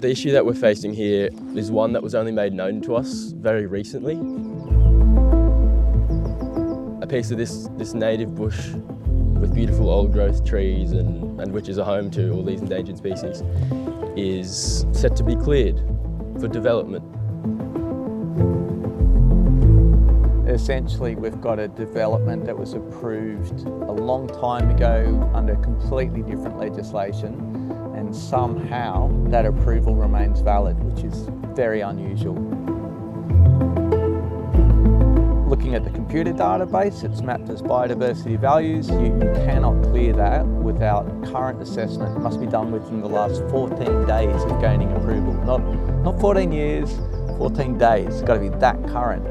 The issue that we're facing here is one that was only made known to us very recently. A piece of this native bush with beautiful old growth trees and which is a home to all these endangered species is set to be cleared for development. Essentially, we've got a development that was approved a long time ago under completely different legislation, and somehow that approval remains valid, which is very unusual. Looking at the computer database, it's mapped as biodiversity values. You cannot clear that without current assessment. It must be done within the last 14 days of gaining approval. Not 14 years, 14 days. It's got to be that current.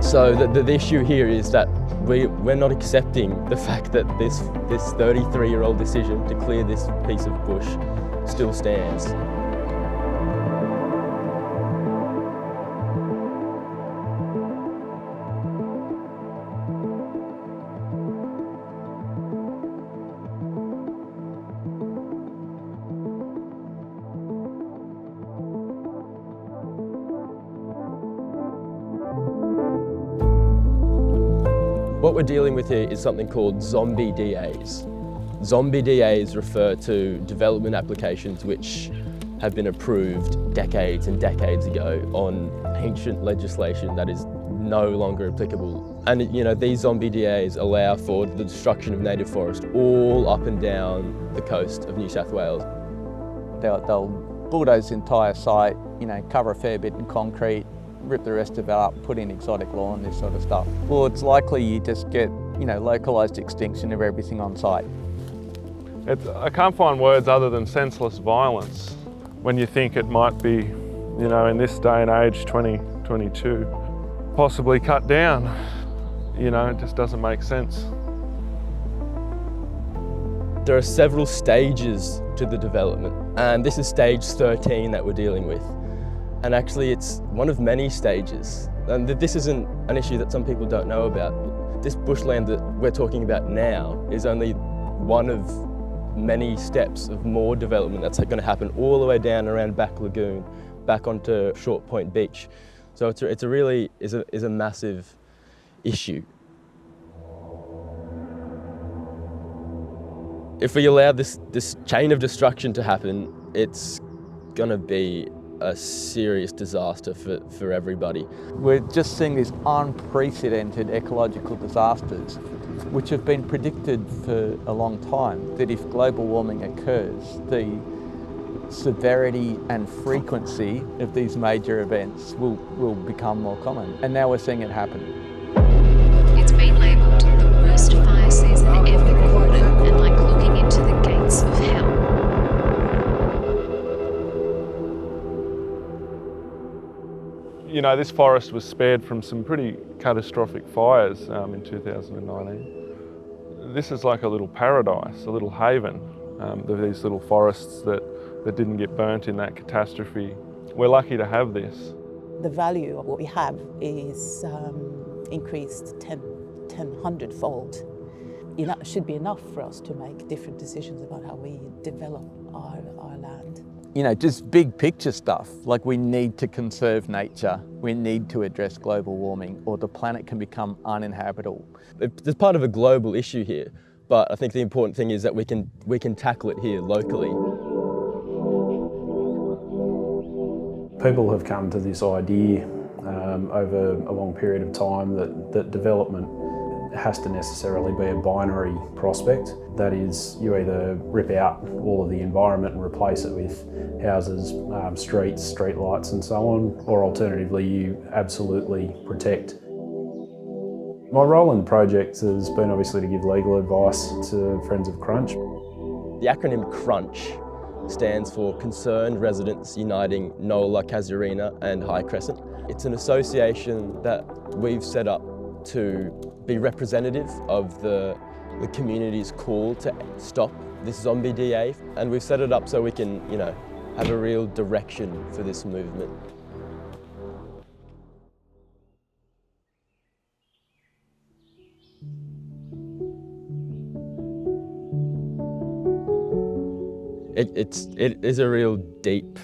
So the issue here is that we're not accepting the fact that this 33-year-old decision to clear this piece of bush still stands. What we're dealing with here is something called zombie DAs. Zombie DAs refer to development applications which have been approved decades and decades ago on ancient legislation that is no longer applicable. And these zombie DAs allow for the destruction of native forest all up and down the coast of New South Wales. They'll bulldoze the entire site, cover a fair bit in concrete, rip the rest of it up, put in exotic lawn, this sort of stuff. Well, it's likely you just get, localised extinction of everything on site. I can't find words other than senseless violence when you think it might be, in this day and age, 2022, possibly cut down. It just doesn't make sense. There are several stages to the development, and this is stage 13 that we're dealing with. And actually it's one of many stages. And this isn't an issue that some people don't know about. This bushland that we're talking about now is only one of many steps of more development that's going to happen all the way down around Back Lagoon, back onto Short Point Beach. So it's a really massive issue. If we allow this chain of destruction to happen, it's going to be a serious disaster for everybody. We're just seeing these unprecedented ecological disasters which have been predicted for a long time, that if global warming occurs, the severity and frequency of these major events will become more common. And now we're seeing it happen. It's been labelled the worst fire season ever recorded and like looking into the gates of hell. This forest was spared from some pretty catastrophic fires in 2019. This is like a little paradise, a little haven. These little forests that didn't get burnt in that catastrophe. We're lucky to have this. The value of what we have is increased 100-fold. It should be enough for us to make different decisions about how we develop our land. Just big picture stuff, like we need to conserve nature, we need to address global warming, or the planet can become uninhabitable. There's part of a global issue here, but I think the important thing is that we can tackle it here locally. People have come to this idea over a long period of time that development has to necessarily be a binary prospect. That is, you either rip out all of the environment and replace it with houses, streets, street lights and so on, or alternatively you absolutely protect. My role in the project has been obviously to give legal advice to Friends of Crunch. The acronym CRUNCH stands for Concerned Residents Uniting Nola Casuarina and High Crescent. It's an association that we've set up to be representative of the community's call to stop this zombie DA, and we've set it up so we can, have a real direction for this movement. It is a real deep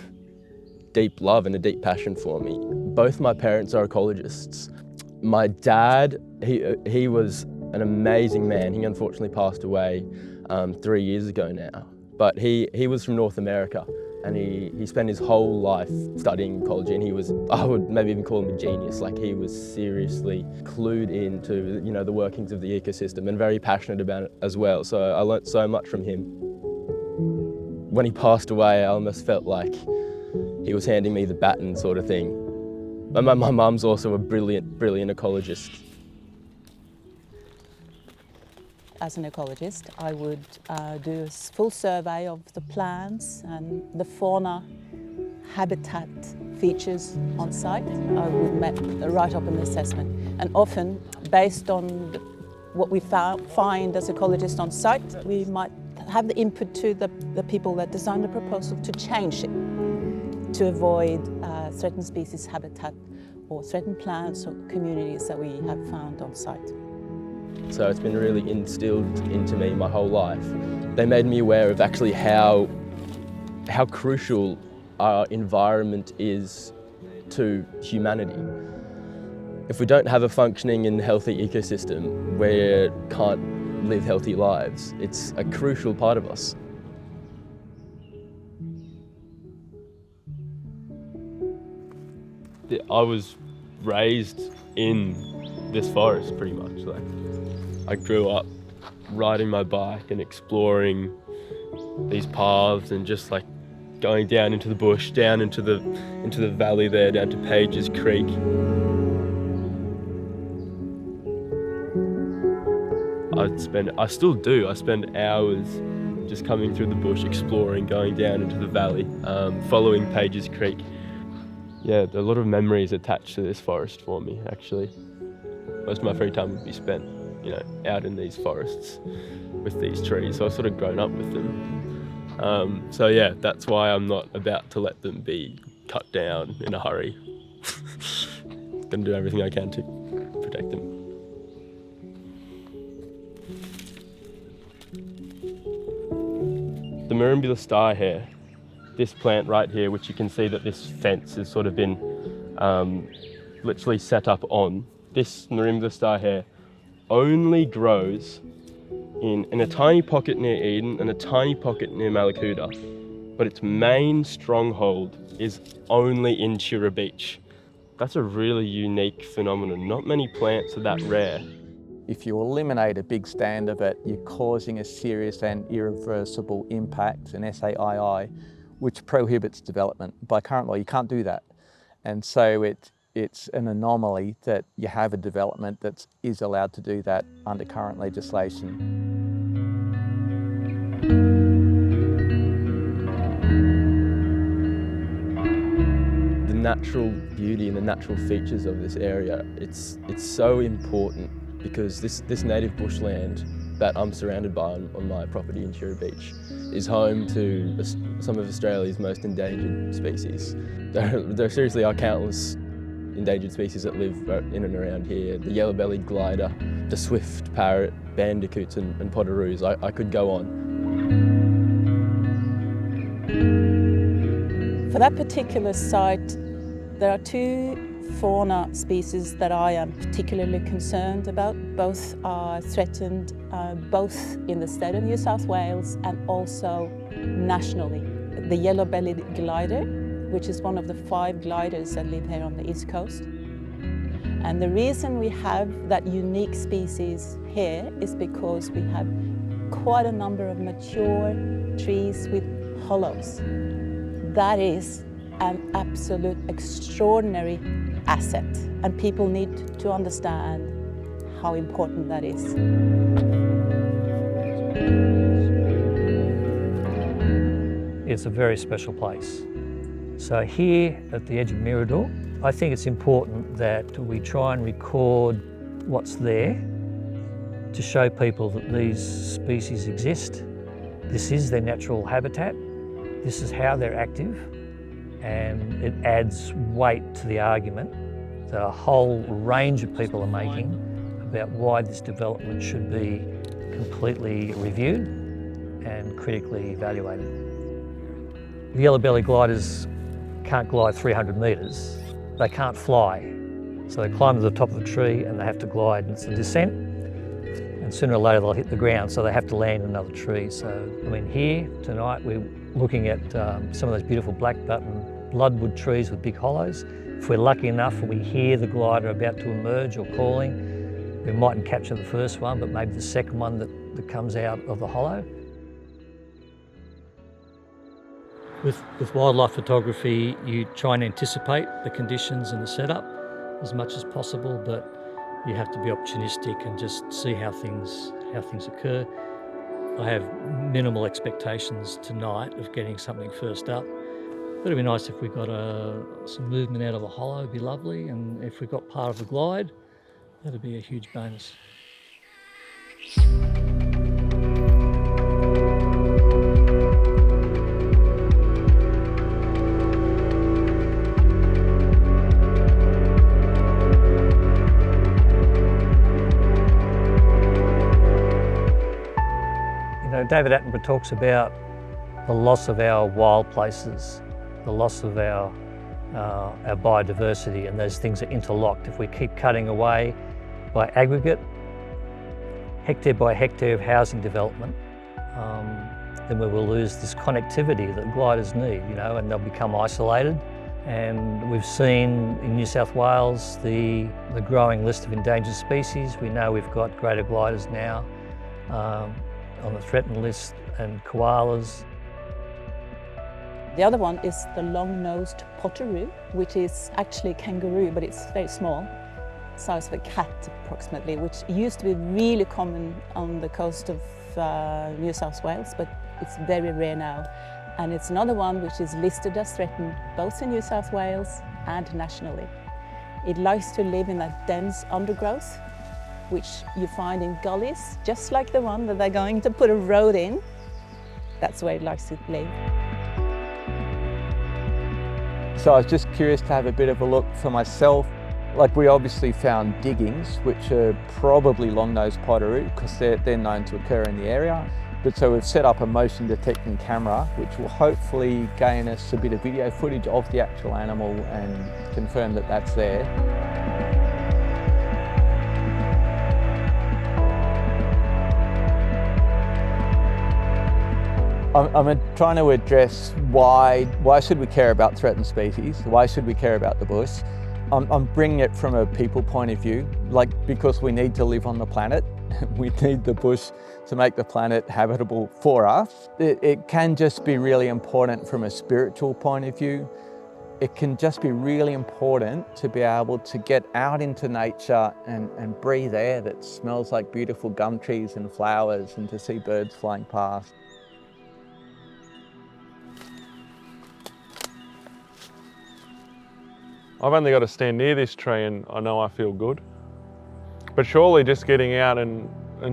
love and a deep passion for me. Both my parents are ecologists. My dad, he was an amazing man. He unfortunately passed away 3 years ago now. But he was from North America, and he spent his whole life studying ecology, and he was, I would maybe even call him a genius. Like, he was seriously clued into, you know, the workings of the ecosystem and very passionate about it as well. So I learnt so much from him. When he passed away, I almost felt like he was handing me the baton, sort of thing. But my mum's also a brilliant ecologist. As an ecologist, I would do a full survey of the plants and the fauna habitat features on site. I would write up an assessment, and often, based on what we find as ecologists on site, we might have the input to the people that design the proposal to change it, to avoid threatened species habitat or threatened plants or communities that we have found on site. So it's been really instilled into me my whole life. They made me aware of actually how crucial our environment is to humanity. If we don't have a functioning and healthy ecosystem, we can't live healthy lives. It's a crucial part of us. I was raised in this forest pretty much. Like, I grew up riding my bike and exploring these paths and just like going down into the bush, down into the valley there, down to Pages Creek. I still do. I spend hours just coming through the bush, exploring, going down into the valley, following Pages Creek. Yeah, there are a lot of memories attached to this forest for me, actually. Most of my free time would be spent, you know, out in these forests with these trees. So I've sort of grown up with them. So yeah, that's why I'm not about to let them be cut down in a hurry. Gonna do everything I can to protect them. The Murimbula star hare, this plant right here, which you can see that this fence has sort of been literally set up on, this Murimbula star hare only grows in a tiny pocket near Eden and a tiny pocket near Malakuta, but its main stronghold is only in Tura Beach. That's a really unique phenomenon. Not many plants are that rare. If you eliminate a big stand of it, you're causing a serious and irreversible impact, an SAII, which prohibits development. By current law, you can't do that. And so it's an anomaly that you have a development that is allowed to do that under current legislation. The natural beauty and the natural features of this area, it's so important, because this native bushland that I'm surrounded by on my property in Tura Beach is home to some of Australia's most endangered species. There seriously are countless endangered species that live in and around here. The yellow-bellied glider, the swift parrot, bandicoots and potoroos. I could go on. For that particular site, there are two fauna species that I am particularly concerned about. Both are threatened, both in the state of New South Wales and also nationally. The yellow-bellied glider, which is one of the 5 gliders that live here on the East Coast. And the reason we have that unique species here is because we have quite a number of mature trees with hollows. That is an absolute extraordinary asset, and people need to understand how important that is. It's a very special place. So here at the edge of Mirador, I think it's important that we try and record what's there to show people that these species exist. This is their natural habitat. This is how they're active, and it adds weight to the argument that a whole range of people are making about why this development should be completely reviewed and critically evaluated. The yellow-bellied gliders can't glide 300 metres. They can't fly. So they climb to the top of the tree and they have to glide, and it's a descent. And sooner or later they'll hit the ground, so they have to land in another tree. So, I mean, here tonight we're looking at some of those beautiful black button bloodwood trees with big hollows. If we're lucky enough and we hear the glider about to emerge or calling, we mightn't capture the first one, but maybe the second one that comes out of the hollow. With wildlife photography, you try and anticipate the conditions and the setup as much as possible, but you have to be opportunistic and just see how things occur. I have minimal expectations tonight of getting something first up. But it'd be nice if we got some movement out of the hollow, it'd be lovely, and if we got part of the glide, that'd be a huge bonus. David Attenborough talks about the loss of our wild places, the loss of our biodiversity, and those things are interlocked. If we keep cutting away by aggregate, hectare by hectare of housing development, then we will lose this connectivity that gliders need, and they'll become isolated. And we've seen in New South Wales the growing list of endangered species. We know we've got greater gliders now on the threatened list, and koalas. The other one is the long-nosed potteroo, which is actually a kangaroo, but it's very small, size of a cat approximately, which used to be really common on the coast of New South Wales, but it's very rare now. And it's another one which is listed as threatened both in New South Wales and nationally. It likes to live in that dense undergrowth, which you find in gullies, just like the one that they're going to put a road in. That's where it likes to live. So I was just curious to have a bit of a look for myself. Like, we obviously found diggings, which are probably long-nosed potteroo, because they're known to occur in the area. But so we've set up a motion detecting camera, which will hopefully gain us a bit of video footage of the actual animal and confirm that that's there. I'm trying to address why should we care about threatened species? Why should we care about the bush? I'm bringing it from a people point of view, because we need to live on the planet. We need the bush to make the planet habitable for us. It can just be really important from a spiritual point of view. It can just be really important to be able to get out into nature and breathe air that smells like beautiful gum trees and flowers, and to see birds flying past. I've only got to stand near this tree and I know I feel good. But surely just getting out and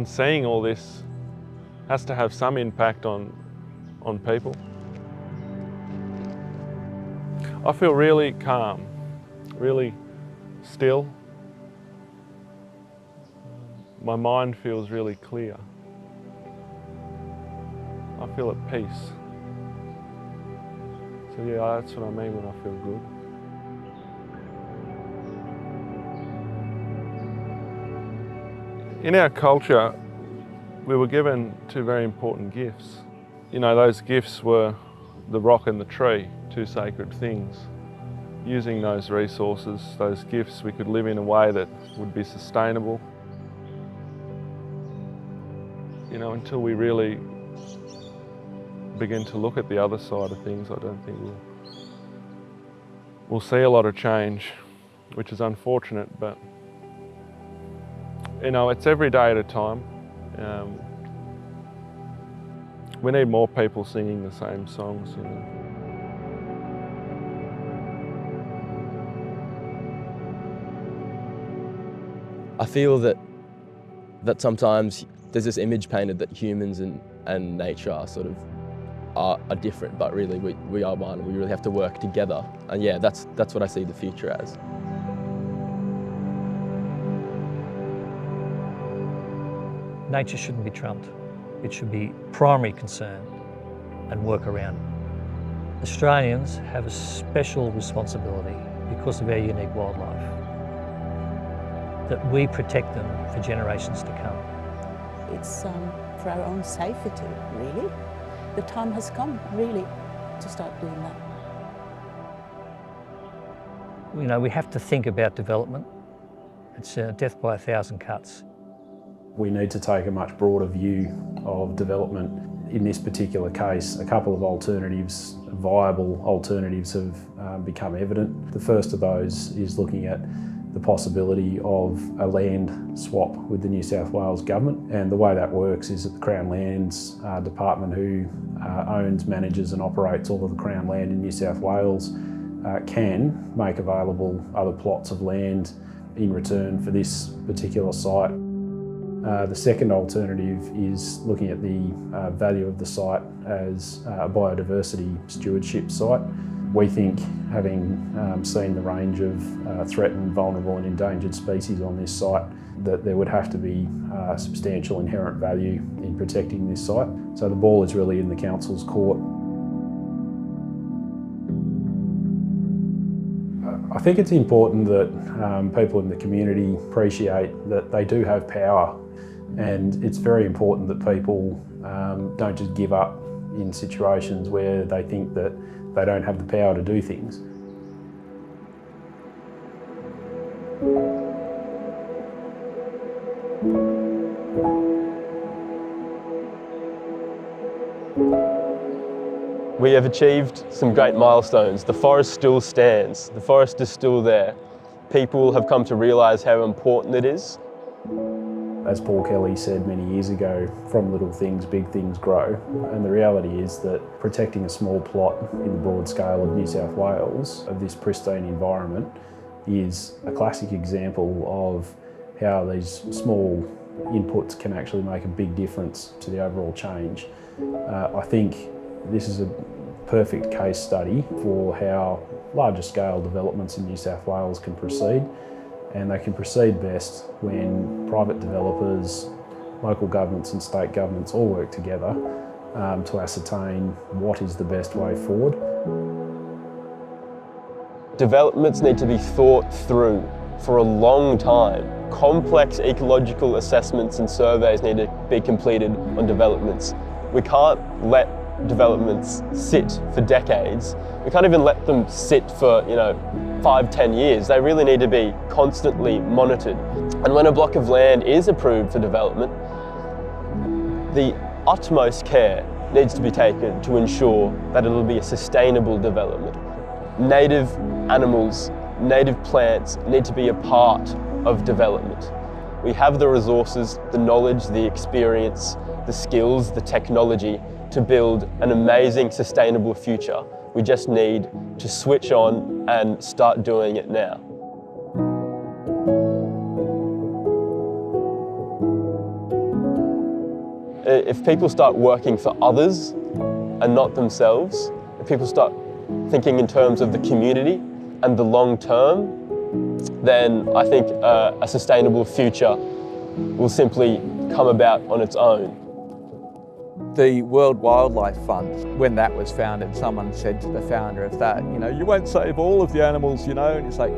seeing all this has to have some impact on people. I feel really calm, really still. My mind feels really clear. I feel at peace. So yeah, that's what I mean when I feel good. In our culture, we were given two very important gifts. Those gifts were the rock and the tree, two sacred things. Using those resources, those gifts, we could live in a way that would be sustainable. Until we really begin to look at the other side of things, I don't think we'll see a lot of change, which is unfortunate, but it's every day at a time. We need more people singing the same songs. I feel that sometimes there's this image painted that humans and nature are different, but really we are one. We really have to work together, and yeah, that's what I see the future as. Nature shouldn't be trumped. It should be primary concern and work around it. Australians have a special responsibility because of our unique wildlife, that we protect them for generations to come. It's for our own safety, really. The time has come, really, to start doing that. You know, we have to think about development. It's death by 1,000 cuts. We need to take a much broader view of development. In this particular case, a couple of alternatives, viable alternatives, have become evident. The first of those is looking at the possibility of a land swap with the New South Wales Government. And the way that works is that the Crown Lands Department, who owns, manages and operates all of the Crown land in New South Wales, can make available other plots of land in return for this particular site. The second alternative is looking at the value of the site as a biodiversity stewardship site. We think, having seen the range of threatened, vulnerable and endangered species on this site, that there would have to be substantial inherent value in protecting this site. So the ball is really in the council's court. I think it's important that people in the community appreciate that they do have power, and it's very important that people don't just give up in situations where they think that they don't have the power to do things. We have achieved some great milestones. The forest still stands. The forest is still there. People have come to realise how important it is. As Paul Kelly said many years ago, from little things, big things grow. And the reality is that protecting a small plot in the broad scale of New South Wales, of this pristine environment, is a classic example of how these small inputs can actually make a big difference to the overall change. I think this is a perfect case study for how larger scale developments in New South Wales can proceed. And they can proceed best when private developers, local governments and state governments all work together to ascertain what is the best way forward. Developments need to be thought through for a long time. Complex ecological assessments and surveys need to be completed on developments. We can't let developments sit for decades. We can't even let them sit for, 5-10 years. They really need to be constantly monitored. And when a block of land is approved for development, the utmost care needs to be taken to ensure that it'll be a sustainable development. Native animals, native plants need to be a part of development. We have the resources, the knowledge, the experience, the skills, the technology to build an amazing, sustainable future. We just need to switch on and start doing it now. If people start working for others and not themselves, if people start thinking in terms of the community and the long term, then I think a sustainable future will simply come about on its own. The World Wildlife Fund, when that was founded, someone said to the founder of that, you won't save all of the animals, and it's like,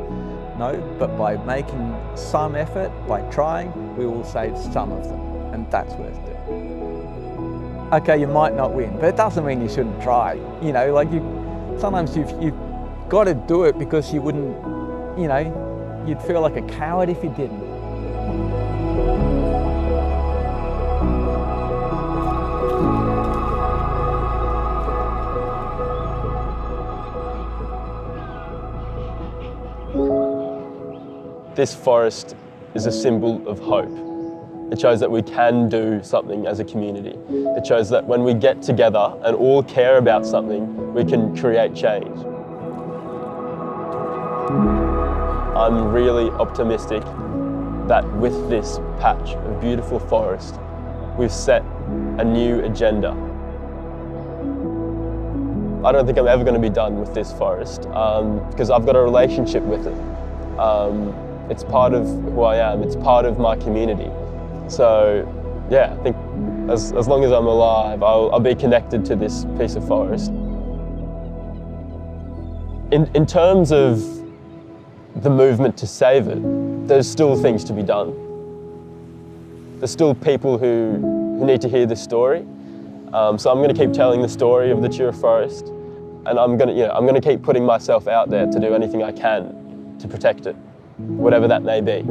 no, but by making some effort, by trying, we will save some of them, and that's worth doing. Okay, you might not win, but it doesn't mean you shouldn't try. Sometimes you've got to do it because you wouldn't, you'd feel like a coward if you didn't. This forest is a symbol of hope. It shows that we can do something as a community. It shows that when we get together and all care about something, we can create change. I'm really optimistic that with this patch of beautiful forest, we've set a new agenda. I don't think I'm ever going to be done with this forest because I've got a relationship with it. It's part of who I am, it's part of my community. So yeah, I think as long as I'm alive, I'll be connected to this piece of forest. In terms of the movement to save it, there's still things to be done. There's still people who need to hear this story. So I'm going to keep telling the story of the Tura forest, and I'm going to keep putting myself out there to do anything I can to protect it, whatever that may be.